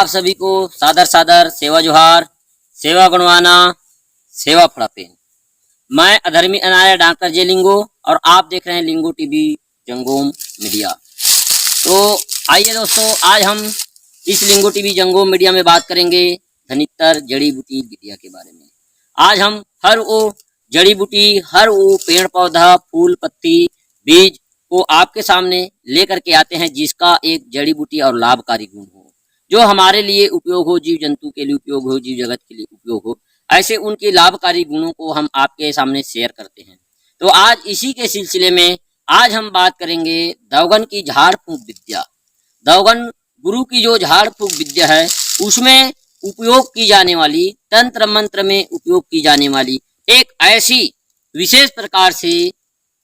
आप सभी को सादर सादर सेवा जोहार, सेवा गुणवाना, सेवा फड़ापेन। मैं अधर्मी अनार्य डॉक्टर जे लिंगो और आप देख रहे हैं लिंगो टीवी जंगोम मीडिया। तो आइए दोस्तों, आज हम इस लिंगो टीवी जंगोम मीडिया में बात करेंगे धनित्तर जड़ी बूटी विद्या के बारे में। आज हम हर वो जड़ी बूटी, हर वो पेड़ पौधा, फूल पत्ती, बीज को आपके सामने लेकर के आते हैं जिसका एक जड़ी बूटी और लाभकारी गुण हो, जो हमारे लिए उपयोग हो, जीव जंतु के लिए उपयोग हो, जीव जगत के लिए उपयोग हो। ऐसे उनके लाभकारी गुणों को हम आपके सामने शेयर करते हैं। तो आज इसी के सिलसिले में आज हम बात करेंगे देवगन की झाड़ फूंक विद्या। देवगन गुरु की जो झाड़ फूंक विद्या है उसमें उपयोग की जाने वाली, तंत्र मंत्र में उपयोग की जाने वाली एक ऐसी विशेष प्रकार से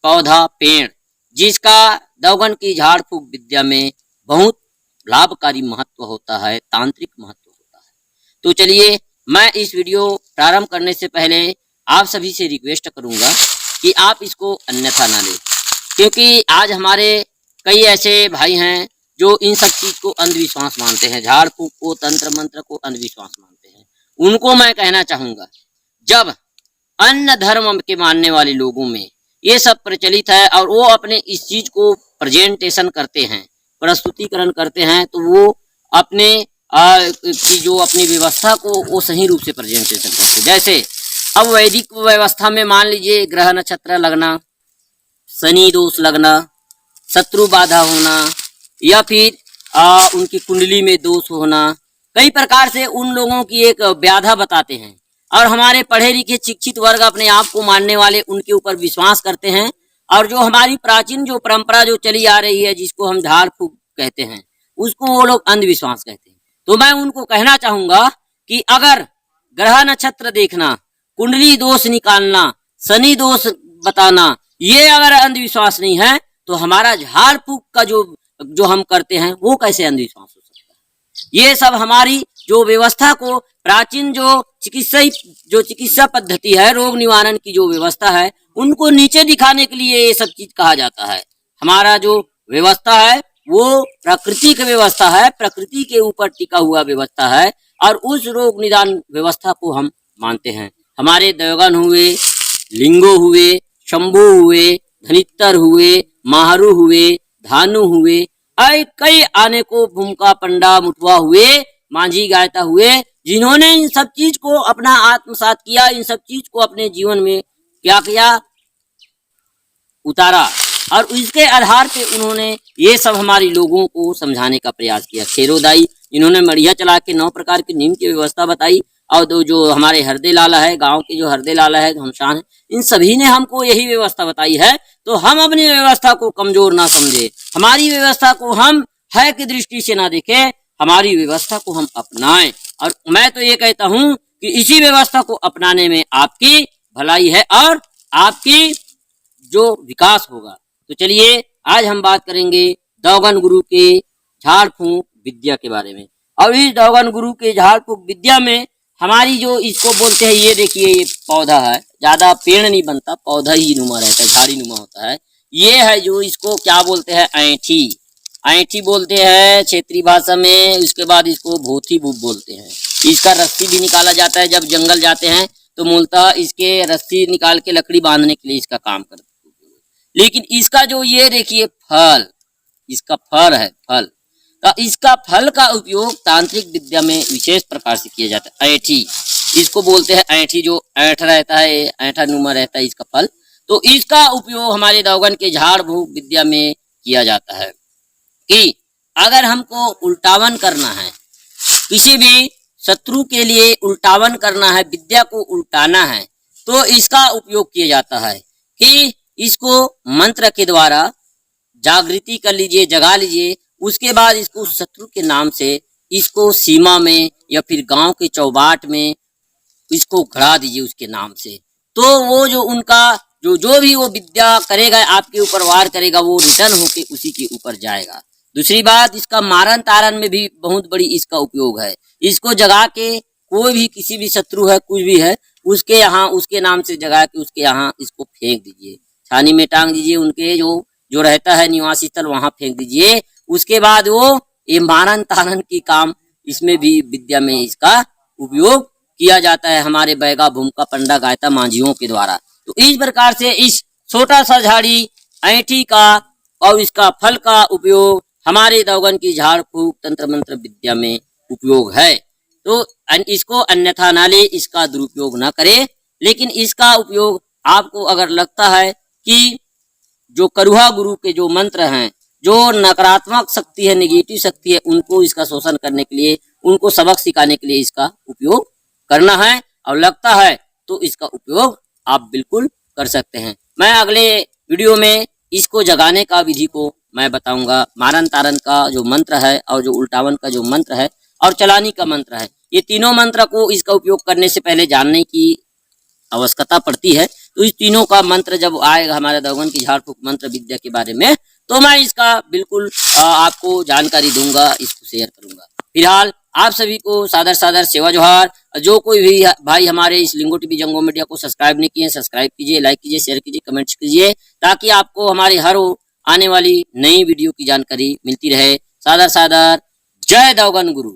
पौधा, पेड़, जिसका देवगन की झाड़ फूंक विद्या में बहुत लाभकारी महत्व होता है, तांत्रिक महत्व होता है। तो चलिए, मैं इस वीडियो प्रारंभ करने से पहले आप सभी से रिक्वेस्ट करूंगा कि आप इसको अन्यथा ना लें, क्योंकि आज हमारे कई ऐसे भाई हैं जो इन सब चीज को अंधविश्वास मानते हैं, झाड़ फूंक को, तंत्र मंत्र को अंधविश्वास मानते हैं। उनको मैं कहना चाहूंगा, जब अन्य धर्म के मानने वाले लोगों में ये सब प्रचलित है और वो अपने इस चीज को प्रेजेंटेशन करते हैं, प्रस्तुतिकरण करते हैं, तो वो अपने की जो अपनी व्यवस्था को वो सही रूप से प्रेजेंटेशन करते हैं। जैसे अब वैदिक व्यवस्था में मान लीजिए ग्रह नक्षत्र लगना, शनि दोष लगना, शत्रु बाधा होना, या फिर उनकी कुंडली में दोष होना, कई प्रकार से उन लोगों की एक व्याधा बताते हैं। और हमारे पढ़े लिखे शिक्षित वर्ग अपने आप को मानने वाले उनके ऊपर विश्वास करते हैं। और जो हमारी प्राचीन जो परंपरा जो चली आ रही है, जिसको हम झाड़ फूंक कहते हैं, उसको वो लोग अंधविश्वास कहते हैं। तो मैं उनको कहना चाहूंगा कि अगर ग्रह नक्षत्र देखना, कुंडली दोष निकालना, शनि दोष बताना, ये अगर अंधविश्वास नहीं है, तो हमारा झाड़ फूंक का जो हम करते हैं वो कैसे अंधविश्वास हो सकता है। ये सब हमारी जो व्यवस्था को, प्राचीन जो चिकित्सा पद्धति है, रोग निवारण की जो व्यवस्था है, उनको नीचे दिखाने के लिए ये सब चीज कहा जाता है। हमारा जो व्यवस्था है वो प्राकृतिक व्यवस्था है, प्रकृति के ऊपर टिका हुआ व्यवस्था है, और उस रोग निदान व्यवस्था को हम मानते हैं। हमारे देवगन हुए, लिंगो हुए, शंभु हुए, धनित्तर हुए, माहरू हुए, धानु हुए, कई आने को भूमिका पंडा मुठवा हुए, मांझी गायता हुए, जिन्होंने इन सब चीज को अपना आत्मसात किया, इन सब चीज को अपने जीवन में क्या किया, उतारा, और इसके आधार पे उन्होंने ये सब हमारे लोगों को समझाने का प्रयास किया। खेरोदाई, इन्होंने मढ़िया चला के 9 प्रकार की नीम की व्यवस्था बताई, और जो हमारे हरदे लाला है, गांव के जो हरदे लाला है, घमशान है, इन सभी ने हमको यही व्यवस्था बताई है। तो हम अपनी व्यवस्था को कमजोर ना समझे, हमारी व्यवस्था को हम है की दृष्टि से ना देखे, हमारी व्यवस्था को हम अपनाएं। और मैं तो ये कहता हूं कि इसी व्यवस्था को अपनाने में आपकी भलाई है और आपकी जो विकास होगा। तो चलिए, आज हम बात करेंगे देवगन गुरु के झाड़ फूंक विद्या के बारे में। और इस देवगन गुरु के झाड़ फूंक विद्या में हमारी जो इसको बोलते हैं, ये देखिए, ये पौधा है, ज्यादा पेड़ नहीं बनता, पौधा ही नुमा रहता है, झाड़ी नुमा होता है। ये है जो इसको क्या बोलते हैं, ऐंठी, ऐंठी बोलते हैं क्षेत्रीय भाषा में। उसके बाद इसको भोथी भूप बोलते हैं। इसका रस्सी भी निकाला जाता है, जब जंगल जाते हैं तो मूलतः इसके रस्सी निकाल के लकड़ी बांधने के लिए इसका काम करते हैं। लेकिन इसका जो ये देखिए फल, इसका फल है, फल का, इसका फल का उपयोग तांत्रिक विद्या में विशेष प्रकार से किया जाता है। ऐंठी इसको बोलते हैं, ऐंठी जो ऐंठ रहता है, ऐंठा नुमा रहता है इसका फल। तो इसका उपयोग हमारे देवगन के झाड़ फूंक विद्या में किया जाता है कि अगर हमको उल्टावन करना है, किसी भी शत्रु के लिए उल्टावन करना है, विद्या को उल्टाना है, तो इसका उपयोग किया जाता है कि इसको मंत्र के द्वारा जागृति कर लीजिए, जगा लीजिए। उसके बाद इसको शत्रु के नाम से इसको सीमा में या फिर गांव के चौबाट में इसको गड़ा दीजिए उसके नाम से। तो वो जो उनका जो भी वो विद्या करेगा, आपके ऊपर वार करेगा, वो रिटर्न होके उसी के ऊपर जाएगा। दूसरी बात, इसका मारन तारन में भी बहुत बड़ी इसका उपयोग है। इसको जगा के कोई भी, किसी भी शत्रु है, कुछ भी है, उसके यहाँ उसके नाम से जगा के उसके यहाँ इसको फेंक दीजिए, छानी में टांग दीजिए, उनके जो रहता है निवासी स्थल, वहां फेंक दीजिए। उसके बाद वो ये मारन तारन की काम इसमें भी विद्या में इसका उपयोग किया जाता है हमारे बैगा भूमिका पंडा गायता मांझियों के द्वारा। तो इस प्रकार से इस छोटा सा झाड़ी ऐठी का और इसका फल का उपयोग हमारे देवगन की झाड़ फूक तंत्र मंत्र विद्या में उपयोग है। तो इसको अन्यथा ना ले, इसका दुरुपयोग ना करे, लेकिन इसका उपयोग आपको अगर लगता है कि जो करुहा गुरु के जो मंत्र हैं, जो नकारात्मक शक्ति है, नेगेटिव शक्ति है, उनको इसका शोषण करने के लिए, उनको सबक सिखाने के लिए इसका उपयोग करना है और लगता है तो इसका उपयोग आप बिल्कुल कर सकते हैं। मैं अगले वीडियो में इसको जगाने का विधि को मैं बताऊंगा। मारन तारन का जो मंत्र है और जो उल्टावन का जो मंत्र है और चलानी का मंत्र है, ये तीनों मंत्र को इसका उपयोग करने से पहले जानने की आवश्यकता पड़ती है। तो इस तीनों का मंत्र जब आएगा हमारे देवगन की झाड़ फूक मंत्र विद्या के बारे में, तो मैं इसका बिल्कुल आपको जानकारी दूंगा, इसको शेयर करूंगा। फिलहाल आप सभी को सादर सादर सेवा जोहार। जो कोई भी भाई हमारे इस लिंगो टीवी जंगो मीडिया को सब्सक्राइब नहीं किए, सब्सक्राइब कीजिए, लाइक कीजिए, शेयर कीजिए, कमेंट्स कीजिए, ताकि आपको हमारे हर आने वाली नई वीडियो की जानकारी मिलती रहे। सादर सादर जय देवगन गुरु।